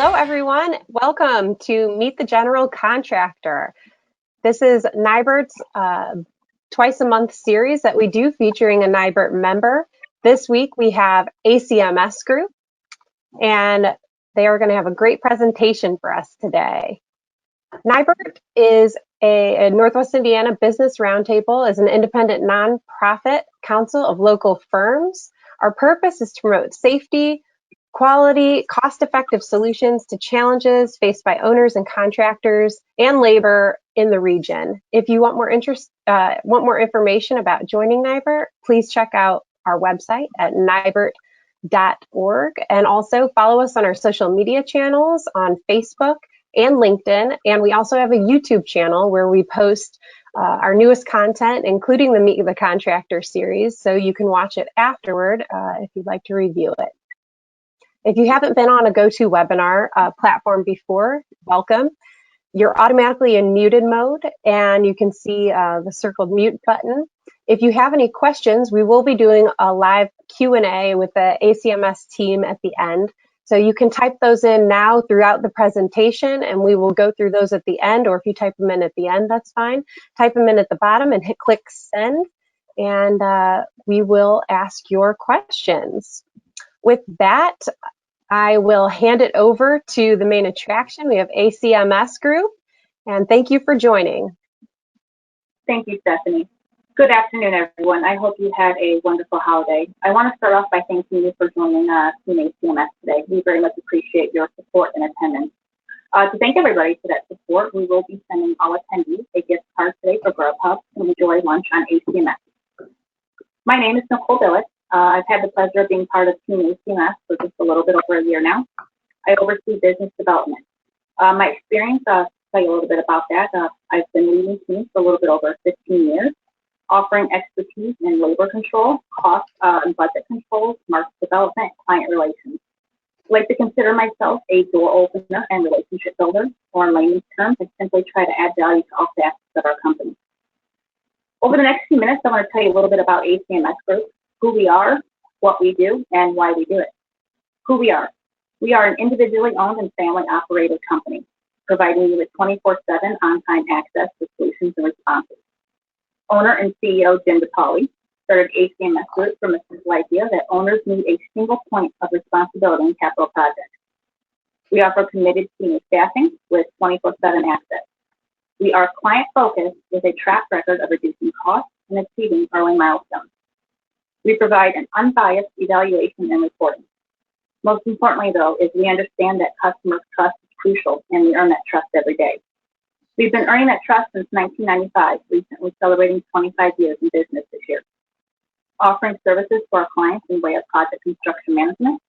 Hello, everyone. Welcome to Meet the General Contractor. This is NWIBRT's twice a month series that we do featuring a NWIBRT member. This week we have ACMS Group, and they are going to have a great presentation for us today. NWIBRT is a Northwest Indiana Business Roundtable, is an independent nonprofit council of local firms. Our purpose is to promote safety, quality, cost-effective solutions to challenges faced by owners and contractors and labor in the region. If you want more information about joining NWIBRT, please check out our website at NWIBRT.org, and also follow us on our social media channels on Facebook and LinkedIn. And we also have a YouTube channel where we post our newest content, including the Meet the Contractor series, so you can watch it afterward if you'd like to review it. If you haven't been on a GoToWebinar platform before, welcome. You're automatically in muted mode, and you can see the circled mute button. If you have any questions, we will be doing a live Q&A with the ACMS team at the end. So you can type those in now throughout the presentation, and we will go through those at the end, or if you type them in at the end, that's fine. Type them in at the bottom and click send, and we will ask your questions. With that, I will hand it over to the main attraction. We have ACMS Group, and thank you for joining. Thank you, Stephanie. Good afternoon, everyone. I hope you had a wonderful holiday. I want to start off by thanking you for joining Team ACMS today. We very much appreciate your support and attendance. To thank everybody for that support, we will be sending all attendees a gift card today for Grubhub to enjoy lunch on ACMS. My name is Nicole Bilik. I've had the pleasure of being part of Team ACMS for just a little bit over a year now. I oversee business development. My experience, I'll tell you a little bit about that. I've been leading teams for a little bit over 15 years, offering expertise in labor control, cost and budget controls, market development, client relations. I like to consider myself a door opener and relationship builder, or in layman's terms, I simply try to add value to all facets of our company. Over the next few minutes, I want to tell you a little bit about ACMS Group, who we are, what we do, and why we do it. Who we are. We are an individually owned and family-operated company, providing you with 24/7 on-time access to solutions and responses. Owner and CEO Jim DePauli started ACMS Group from a simple idea that owners need a single point of responsibility in capital projects. We offer committed senior staffing with 24/7 access. We are client-focused with a track record of reducing costs and achieving early milestones. We provide an unbiased evaluation and reporting. Most importantly, though, is we understand that customer trust is crucial, and we earn that trust every day. We've been earning that trust since 1995, recently celebrating 25 years in business this year. Offering services for our clients in way of project construction management,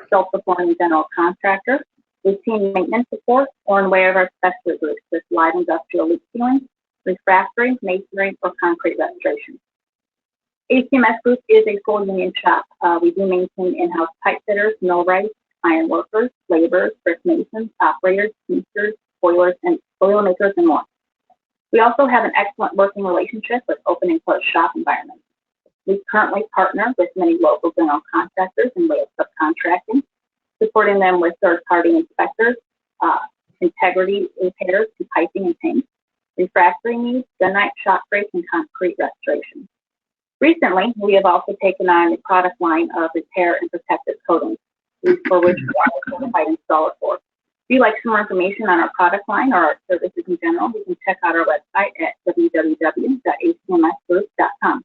self-performing general contractor, routine maintenance support, or in way of our specialty groups with live industrial leak sealing, refractory, masonry, or concrete restoration. ACMS Group is a full union shop. We do maintain in-house pipe fitters, millwrights, iron workers, laborers, brick masons, operators, teamsters, boilers, and boilermakers, and more. We also have an excellent working relationship with open and closed shop environments. We currently partner with many local general contractors in way of subcontracting, supporting them with third-party inspectors, integrity repairs to piping and paint, refractory needs, gunite, shot break, and concrete restoration. Recently, we have also taken on a product line of repair and protective coatings, for which we are a certified installer for. If you'd like some more information on our product line or our services in general, you can check out our website at www.acmsgroup.com.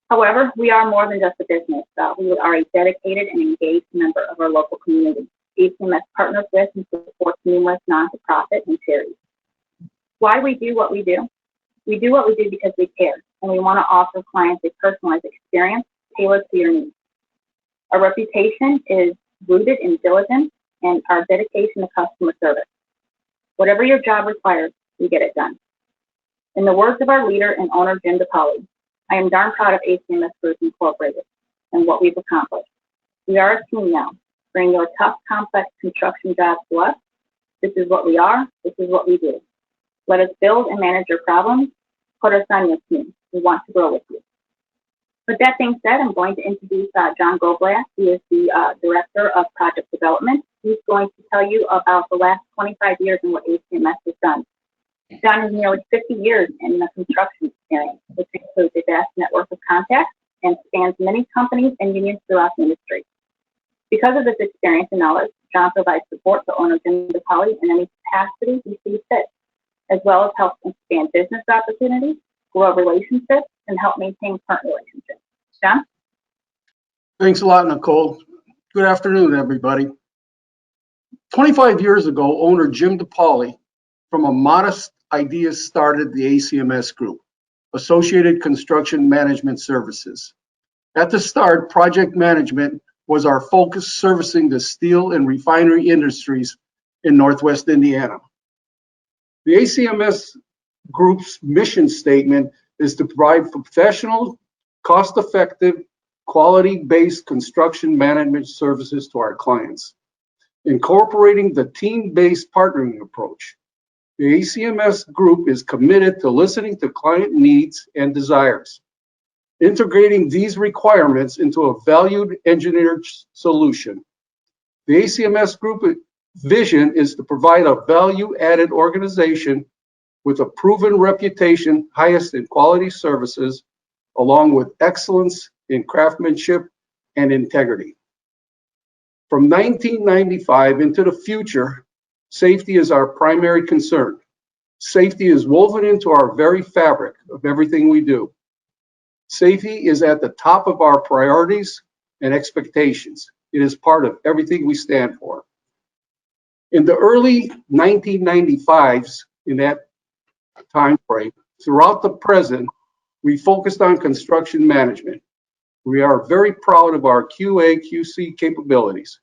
However, we are more than just a business. We are a dedicated and engaged member of our local community. ACMS partners with and supports numerous non-for-profit and charities. Why we do what we do? We do what we do because we care, and we want to offer clients a personalized experience tailored to your needs. Our reputation is rooted in diligence and our dedication to customer service. Whatever your job requires, we get it done. In the words of our leader and owner, Jim DePauli, I am darn proud of ACMS Group Incorporated and what we've accomplished. We are a team now. Bring your tough, complex construction jobs to us. This is what we are. This is what we do. Let us build and manage your problems. Put us on your team. We want to grow with you. With that being said, I'm going to introduce John Gogolak. He is the Director of Project Development He's going to tell you about the last 25 years and what ACMS has done. John has nearly 50 years in the construction experience, which includes a vast network of contacts and spans many companies and unions throughout the industry. Because of this experience and knowledge, John provides support to owner Jim DePauli in any capacity he sees fit, as well as helps expand business opportunities, grow relationships, and help maintain current relationships. John? Thanks a lot, Nicole. Good afternoon, everybody. 25 years ago, owner Jim DePauli, from a modest idea, started the ACMS Group, Associated Construction Management Services. At the start, project management was our focus, servicing the steel and refinery industries in Northwest Indiana. The ACMS Group's mission statement is to provide professional, cost-effective, quality-based construction management services to our clients, incorporating the team-based partnering approach. The ACMS Group is committed to listening to client needs and desires, integrating these requirements into a valued engineered solution. The ACMS Group vision is to provide a value-added organization with a proven reputation, highest in quality services, along with excellence in craftsmanship and integrity. From 1995 into the future, safety is our primary concern. Safety is woven into our very fabric of everything we do. Safety is at the top of our priorities and expectations. It is part of everything we stand for. In the early 1995s, in that time frame, throughout the present, we focused on construction management. We are very proud of our QA/QC capabilities,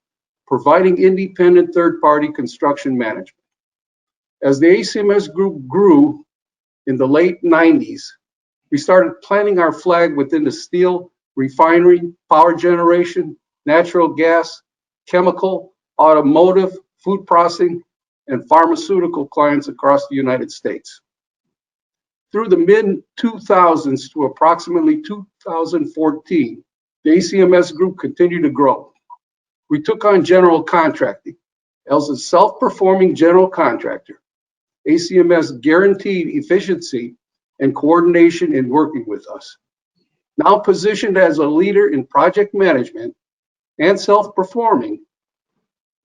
providing independent third-party construction management. As the ACMS Group grew in the late 90s, we started planting our flag within the steel, refinery, power generation, natural gas, chemical, automotive, food processing, and pharmaceutical clients across the United States. Through the mid-2000s to approximately 2014, the ACMS Group continued to grow. We took on general contracting. As a self-performing general contractor, ACMS guaranteed efficiency and coordination in working with us. Now positioned as a leader in project management and self-performing,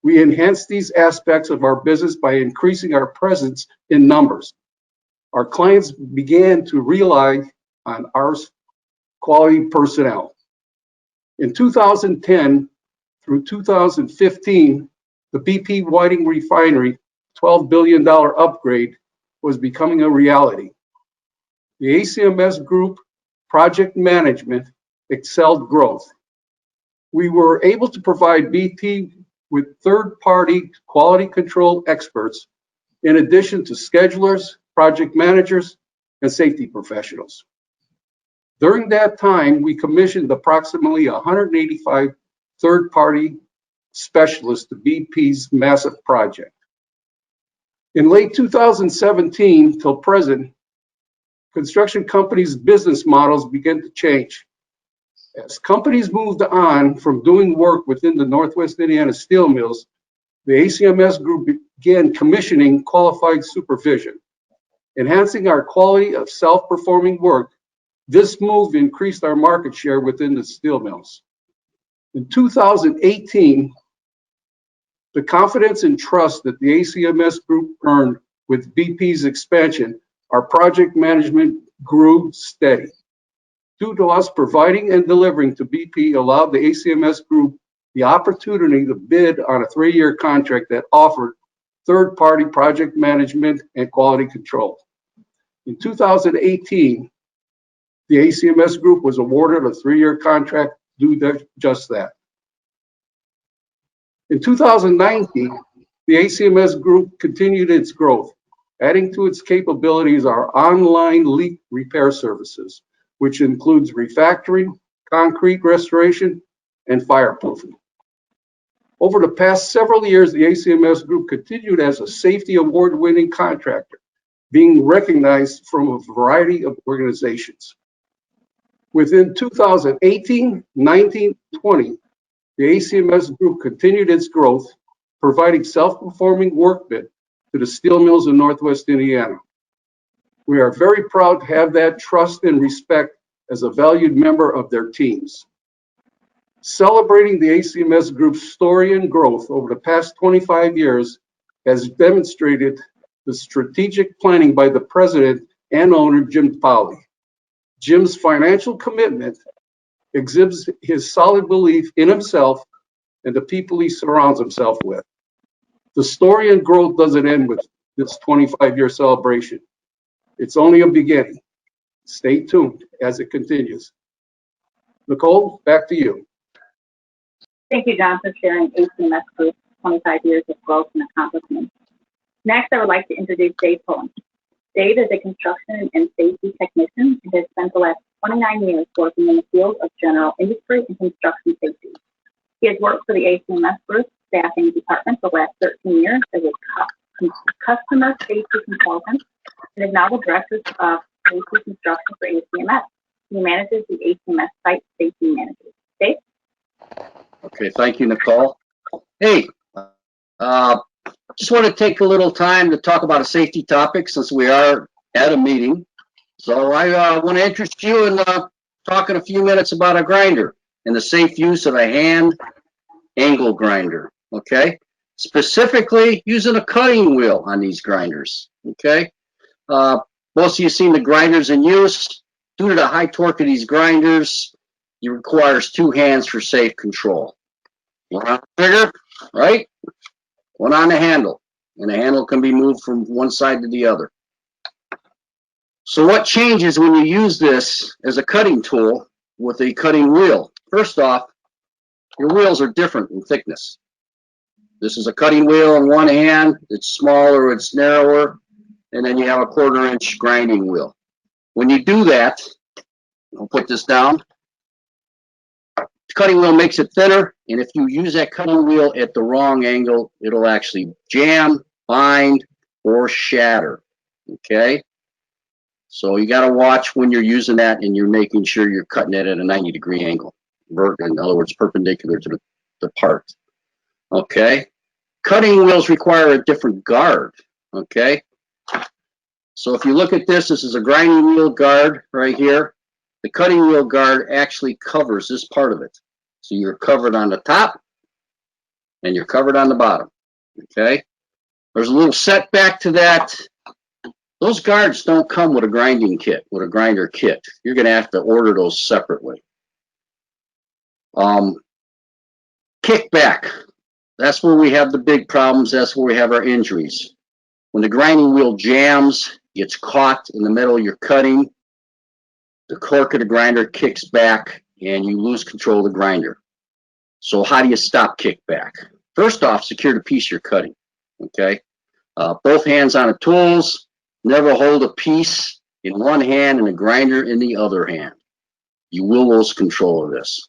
we enhanced these aspects of our business by increasing our presence in numbers. Our clients began to rely on our quality personnel. In 2010 through 2015, the BP Whiting Refinery $12 billion upgrade was becoming a reality. The ACMS Group project management excelled growth. We were able to provide BP with third-party quality control experts, in addition to schedulers, project managers, and safety professionals. During that time, we commissioned approximately 185 third-party specialists to BP's massive project. In late 2017 till present, construction companies' business models began to change. As companies moved on from doing work within the Northwest Indiana steel mills, the ACMS Group began commissioning qualified supervision. Enhancing our quality of self-performing work, this move increased our market share within the steel mills. In 2018, the confidence and trust that the ACMS Group earned with BP's expansion, our project management grew steady. Due to us providing and delivering to BP allowed the ACMS Group the opportunity to bid on a 3-year contract that offered third-party project management and quality control. In 2018, the ACMS Group was awarded a 3-year contract to do just that. In 2019, the ACMS Group continued its growth, adding to its capabilities our online leak repair services, which includes refactoring, concrete restoration, and fireproofing. Over the past several years, the ACMS Group continued as a safety award-winning contractor, being recognized from a variety of organizations. Within 2018, 19, 20, the ACMS Group continued its growth, providing self-performing workmen to the steel mills in Northwest Indiana. We are very proud to have that trust and respect as a valued member of their teams. Celebrating the ACMS Group's story and growth over the past 25 years has demonstrated the strategic planning by the president and owner, Jim DePaoli. Jim's financial commitment exhibits his solid belief in himself and the people he surrounds himself with. The story and growth doesn't end with this 25-year celebration. It's only a beginning. Stay tuned as it continues. Nicole, back to you. Thank you, John, for sharing ACMS Group's 25 years of growth and accomplishments. Next, I would like to introduce Dave Pullen. Dave is a construction and safety technician and has spent the last 29 years working in the field of general industry and construction safety. He has worked for the ACMS Group staffing department for the last 13 years as a customer safety consultant and is now the director of safety construction for ACMS. He manages the ACMS site safety managers. Dave? Okay, thank you, Nicole. Hey, just want to take a little time to talk about a safety topic since we are at a meeting. So I want to interest you in talking a few minutes about a grinder and the safe use of a hand angle grinder, okay? Specifically using a cutting wheel on these grinders, okay? Most of you have seen the grinders in use. Due to the high torque of these grinders, it requires two hands for safe control. One on the trigger, right? One on the handle. And the handle can be moved from one side to the other. So what changes when you use this as a cutting tool with a cutting wheel? First off, your wheels are different in thickness. This is a cutting wheel in one hand. It's smaller, it's narrower. And then you have a 1/4 inch grinding wheel. When you do that, I'll put this down. The cutting wheel makes it thinner, and if you use that cutting wheel at the wrong angle, it'll actually jam, bind, or shatter, okay? So you gotta watch when you're using that and you're making sure you're cutting it at a 90-degree angle. In other words, perpendicular to the part, okay? Cutting wheels require a different guard, okay? So if you look at this, this is a grinding wheel guard right here. The cutting wheel guard actually covers this part of it. So you're covered on the top and you're covered on the bottom, okay? There's a little setback to that. Those guards don't come with a grinding kit, with a grinder kit. You're gonna have to order those separately. Kickback, that's where we have the big problems. That's where we have our injuries. When the grinding wheel jams, gets caught in the middle of your cutting, the cork of the grinder kicks back and you lose control of the grinder. So how do you stop kickback? First off, secure the piece you're cutting, okay? Both hands on the tools, never hold a piece in one hand and a grinder in the other hand. You will lose control of this.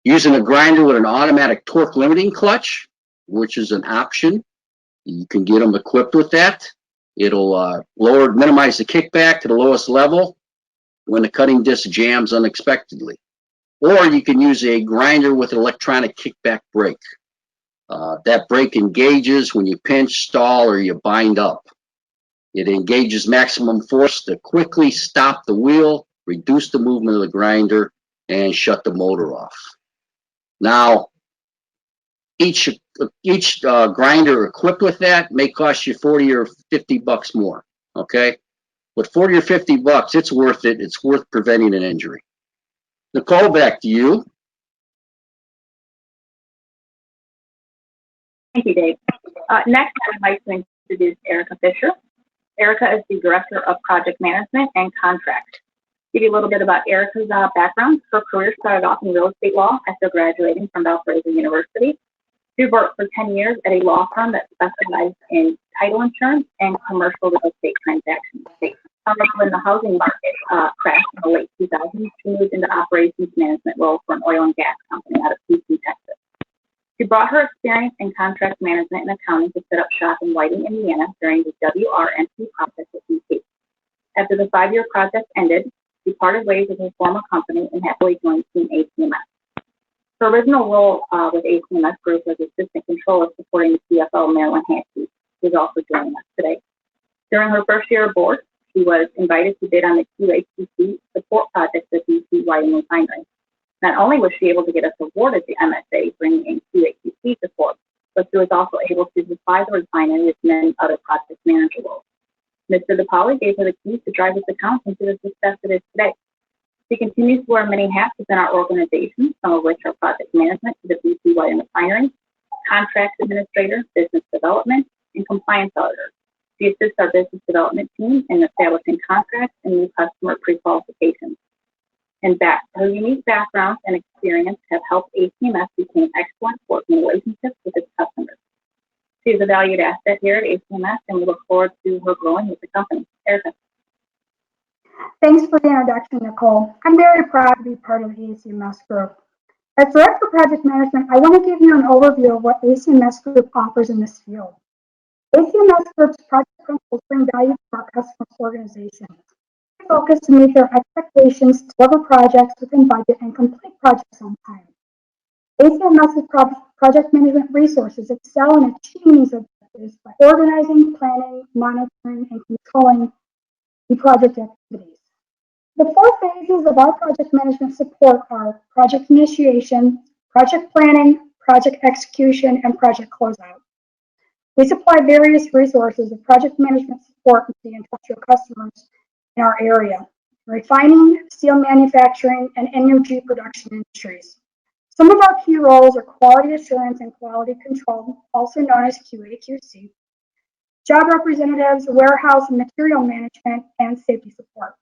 Using a grinder with an automatic torque limiting clutch, which is an option, you can get them equipped with that. It'll minimize the kickback to the lowest level when the cutting disc jams unexpectedly. Or you can use a grinder with an electronic kickback brake. That brake engages when you pinch, stall, or you bind up. It engages maximum force to quickly stop the wheel, reduce the movement of the grinder, and shut the motor off. Now, each grinder equipped with that may cost you 40 or 50 bucks more, okay? But 40 or 50 bucks, it's worth it. It's worth preventing an injury. Nicole, back to you. Thank you, Dave. Next, I would like to introduce Ericka Fischer. Ericka is the Director of Project Management and Contract. Give you a little bit about Ericka's background. Her career started off in real estate law after graduating from Valparaiso University. She worked for 10 years at a law firm that specialized in title insurance and commercial real estate transactions. However, when the housing market crashed in the late 2000s, she moved into operations management role for an oil and gas company out of Houston, Texas. She brought her experience in contract management and accounting to set up shop in Whiting, Indiana during the WRNP project at BP. After the 5-year project ended, she parted ways with her former company and happily joined Team ACMS. Her original role with ACMS Group was assistant controller supporting the CFO, Marilyn Hansky, who is also joining us today. During her first year aboard, she was invited to bid on the QA/QC support project with DC Lighting Refinery. Not only was she able to get us awarded the MSA bringing in QA/QC support, but she was also able to supply the refinery with many other project manager roles. Mr. DePauli gave her the keys to drive this account into the success it is today. She continues to wear many hats within our organization, some of which are project management to the DC Lighting Refinery, contracts administrator, business development, and compliance auditor. She assists our business development team in establishing contracts and new customer pre-qualifications. In fact, her unique background and experience have helped ACMS retain excellent working relationships with its customers. She is a valued asset here at ACMS, and we look forward to her growing with the company. Ericka. Thanks for the introduction, Nicole. I'm very proud to be part of the ACMS Group. As Director of Project Management, I want to give you an overview of what ACMS Group offers in this field. ACMS Group's project principles bring value to our customers' organizations. We focus to meet their expectations, deliver projects within budget, and complete projects on time. ACMS's project management resources excel in achieving these objectives by organizing, planning, monitoring, and controlling the project activities. The 4 phases of our project management support are project initiation, project planning, project execution, and project closeout. We supply various resources of project management support to the industrial customers in our area, refining, steel manufacturing, and energy production industries. Some of our key roles are quality assurance and quality control, also known as QA/QC, job representatives, warehouse and material management, and safety support.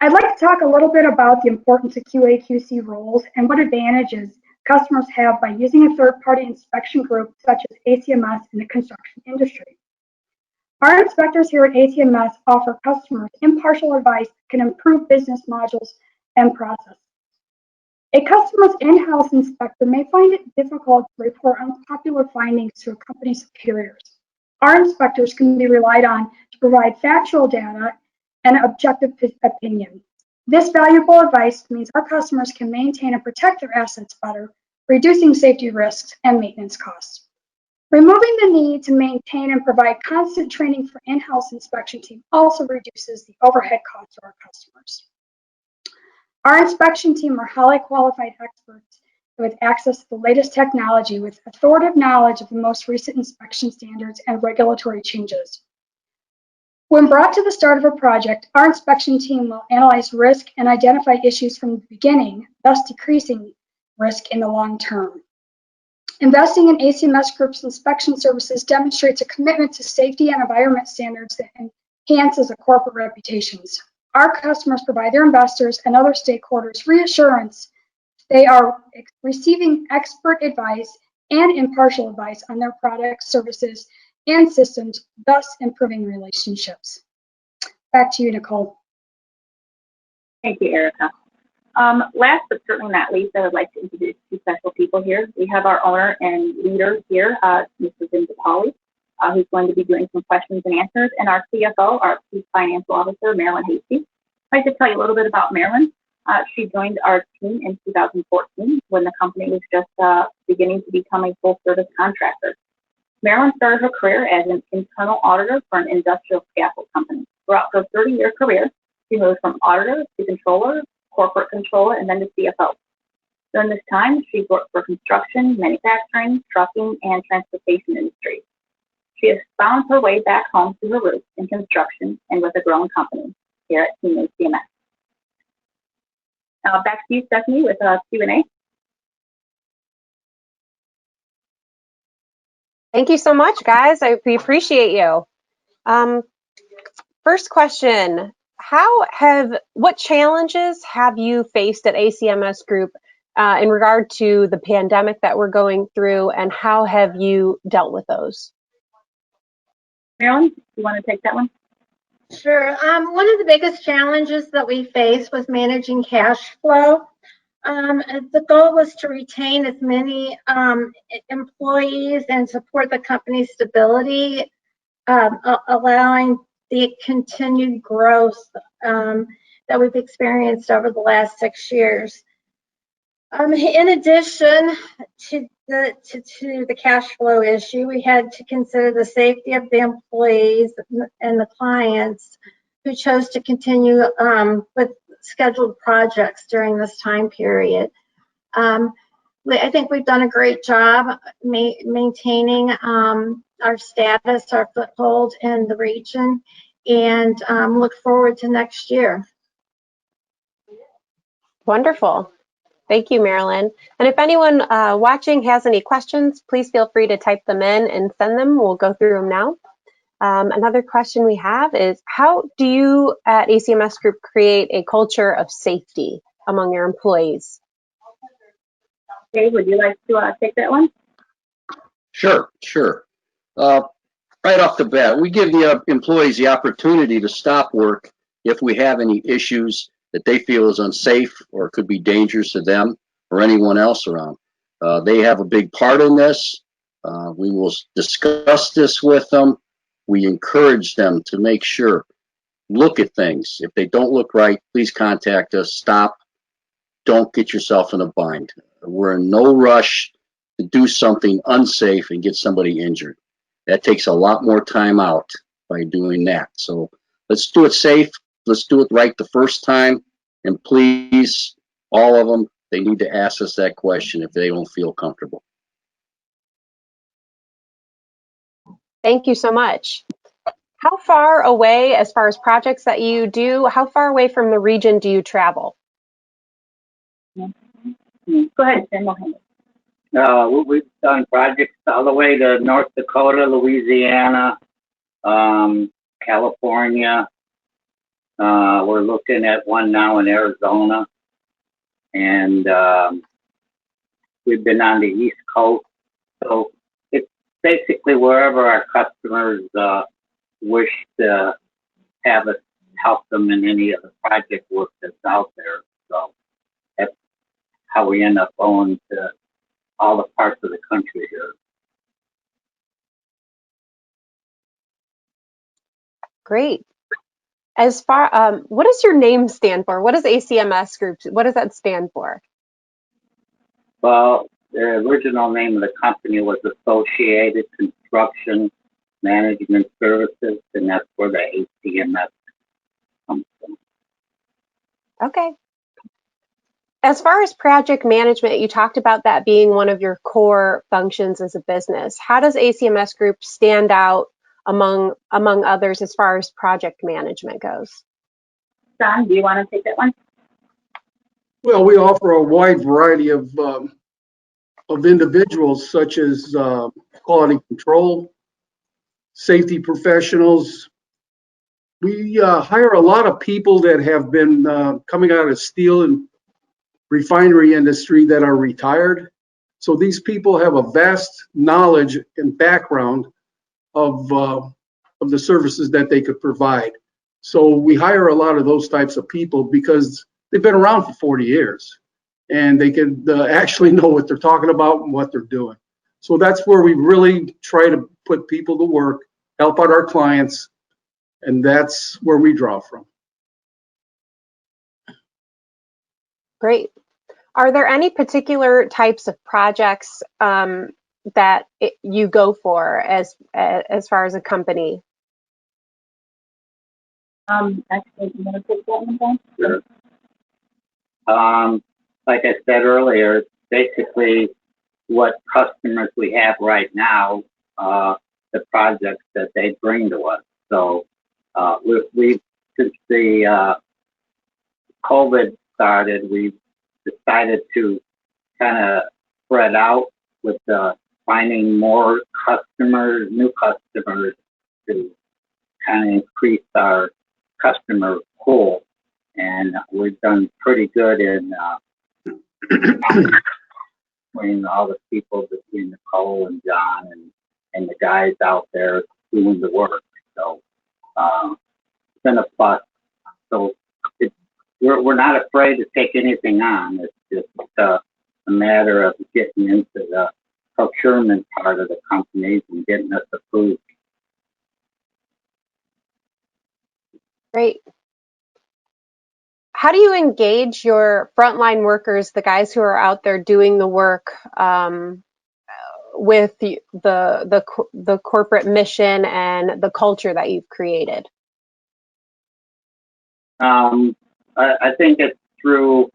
I'd like to talk a little bit about the importance of QA/QC roles and what advantages customers have by using a third-party inspection group such as ACMS in the construction industry. Our inspectors here at ACMS offer customers impartial advice that can improve business modules and processes. A customer's in-house inspector may find it difficult to report unpopular findings to a company superiors. Our inspectors can be relied on to provide factual data and objective opinion. This valuable advice means our customers can maintain and protect their assets better, reducing safety risks and maintenance costs. Removing the need to maintain and provide constant training for in-house inspection team also reduces the overhead costs of our customers. Our inspection team are highly qualified experts with access to the latest technology with authoritative knowledge of the most recent inspection standards and regulatory changes. When brought to the start of a project, our inspection team will analyze risk and identify issues from the beginning, thus decreasing risk in the long term. Investing in ACMS Group's inspection services demonstrates a commitment to safety and environment standards that enhances a corporate reputations. Our customers provide their investors and other stakeholders reassurance they are receiving expert advice and impartial advice on their products, services, and systems, thus improving relationships. Back to you, Nicole. Thank you, Ericka. Last but certainly not least, I would like to introduce 2 special people here. We have our owner and leader here, Mr. Jim DePauli, who's going to be doing some questions and answers, and our CFO, our Chief Financial Officer, Marilyn Hansky. I'd like to tell you a little bit about Marilyn. She joined our team in 2014 when the company was just beginning to become a full-service contractor. Marilyn started her career as an internal auditor for an industrial scaffold company. Throughout her 30-year career, she moved from auditor to controller, corporate controller, and then to CFO. During this time, she worked for construction, manufacturing, trucking, and transportation industries. She has found her way back home to her roots in construction and with a growing company here at Team ACMS. Now back to you, Stephanie, with a Q&A. Thank you so much, guys. We appreciate you. First question, what challenges have you faced at ACMS Group in regard to the pandemic that we're going through, and how have you dealt with those? Marilyn, you want to take that one? Sure. One of the biggest challenges that we faced was managing cash flow. The goal was to retain as many employees and support the company's stability, allowing the continued growth that we've experienced over the last 6 years. In addition to the cash flow issue, we had to consider the safety of the employees and the clients who chose to continue with scheduled projects during this time period. I think we've done a great job maintaining our status, our foothold in the region, and look forward to next year. Wonderful. Thank you, Marilyn. And if anyone watching has any questions, please feel free to type them in and send them. We'll go through them now. Another question we have is, how do you at ACMS Group create a culture of safety among your employees? Okay, would you like to take that one? Sure. Right off the bat, we give the employees the opportunity to stop work if we have any issues that they feel is unsafe or could be dangerous to them or anyone else around. They have a big part in this. We will discuss this with them. We encourage them to make sure, look at things. If they don't look right, please contact us. Stop. Don't get yourself in a bind. We're in no rush to do something unsafe and get somebody injured. That takes a lot more time out by doing that. So let's do it safe. Let's do it right the first time. And please, all of them, they need to ask us that question if they don't feel comfortable. Thank you so much. How far away, as far as projects that you do, how far away from the region do you travel? Go ahead, Tim. We've done projects all the way to North Dakota, Louisiana, California. We're looking at one now in Arizona. And we've been on the East Coast. So it's basically wherever our customers wish to have us help them in any of the project work that's out there. So that's how we end up going to all the parts of the country here. Great. As far, what does your name stand for? What does ACMS Group, what does that stand for? Well, the original name of the company was Associated Construction Management Services, and that's where the ACMS comes from. Okay. As far as project management, you talked about that being one of your core functions as a business. How does ACMS Group stand out among others as far as project management goes? Don, do you want to take that one? Well, we offer a wide variety of individuals, such as quality control, safety professionals. We hire a lot of people that have been coming out of steel and refinery industry that are retired. So these people have a vast knowledge and background of the services that they could provide. So we hire a lot of those types of people because they've been around for 40 years and they can actually know what they're talking about and what they're doing. So that's where we really try to put people to work, help out our clients, and that's where we draw from. Great. Are there any particular types of projects that you go for as far as a company? Actually, you want to take that one, Don? Sure. Like I said earlier, it's basically what customers we have right now, the projects that they bring to us. So we've since the COVID started, we've decided to kind of spread out with finding more customers, new customers, to kind of increase our customer pool. And we've done pretty good in between all the people, between Nicole and John and the guys out there doing the work. So it's been a plus. So we're not afraid to take anything on. It's just a matter of getting into the procurement part of the companies and getting us approved. Great. How do you engage your frontline workers, the guys who are out there doing the work, with the corporate mission and the culture that you've created? I think it's through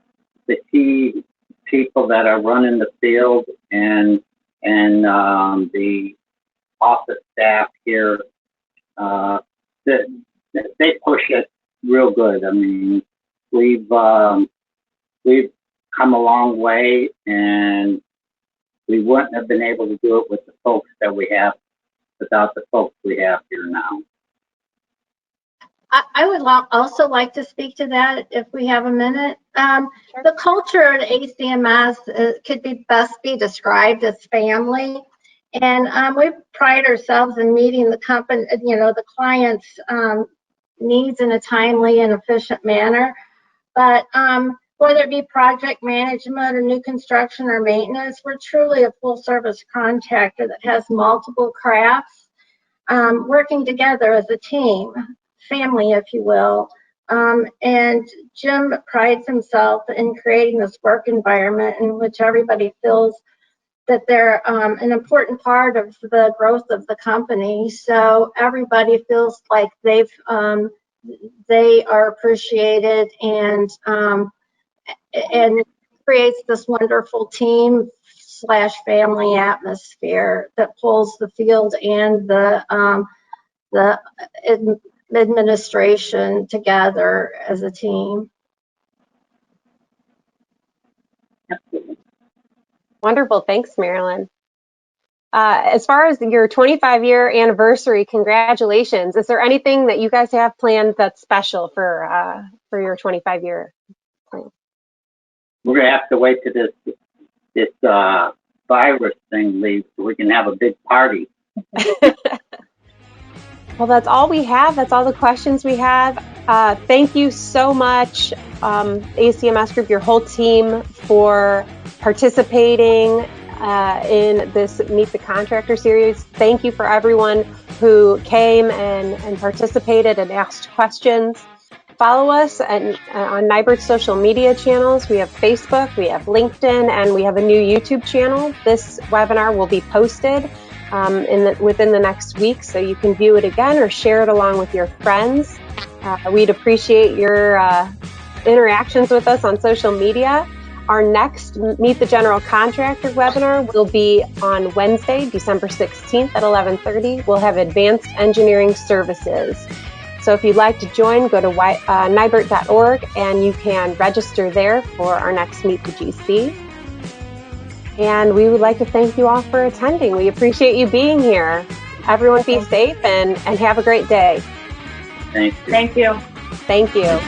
the key people that are running the field and the office staff here. They push it real good. I mean, we've come a long way, and we wouldn't have been able to do it with the folks that we have without the folks we have here now. I would also like to speak to that if we have a minute. Sure. The culture at ACMS could best be described as family. And we pride ourselves in meeting the company, the client's needs in a timely and efficient manner. But whether it be project management or new construction or maintenance, we're truly a full service contractor that has multiple crafts, working together as a team, family, if you will. And Jim prides himself in creating this work environment in which everybody feels that they're an important part of the growth of the company. So everybody feels like they are appreciated, and creates this wonderful team/family atmosphere that pulls the field and the administration together as a team. Absolutely. Wonderful. Thanks, Marilyn. As far as your 25-year anniversary, congratulations. Is there anything that you guys have planned that's special for your 25-year plan? We're gonna have to wait till this virus thing leaves so we can have a big party. Well, that's all we have. That's all the questions we have. Thank you so much, ACMS Group, your whole team, for participating in this Meet the Contractor series. Thank you for everyone who came and participated and asked questions. Follow us on NWIBRT's social media channels. We have Facebook, we have LinkedIn, and we have a new YouTube channel. This webinar will be posted within the next week, so you can view it again or share it along with your friends. We'd appreciate your interactions with us on social media. Our next Meet the General Contractor webinar will be on Wednesday, December 16th at 11:30. We'll have Advanced Engineering Services. So if you'd like to join, go to NWIBRT.org and you can register there for our next Meet the GC. And we would like to thank you all for attending. We appreciate you being here. Everyone be safe and have a great day. Thank you. Thank you. Thank you.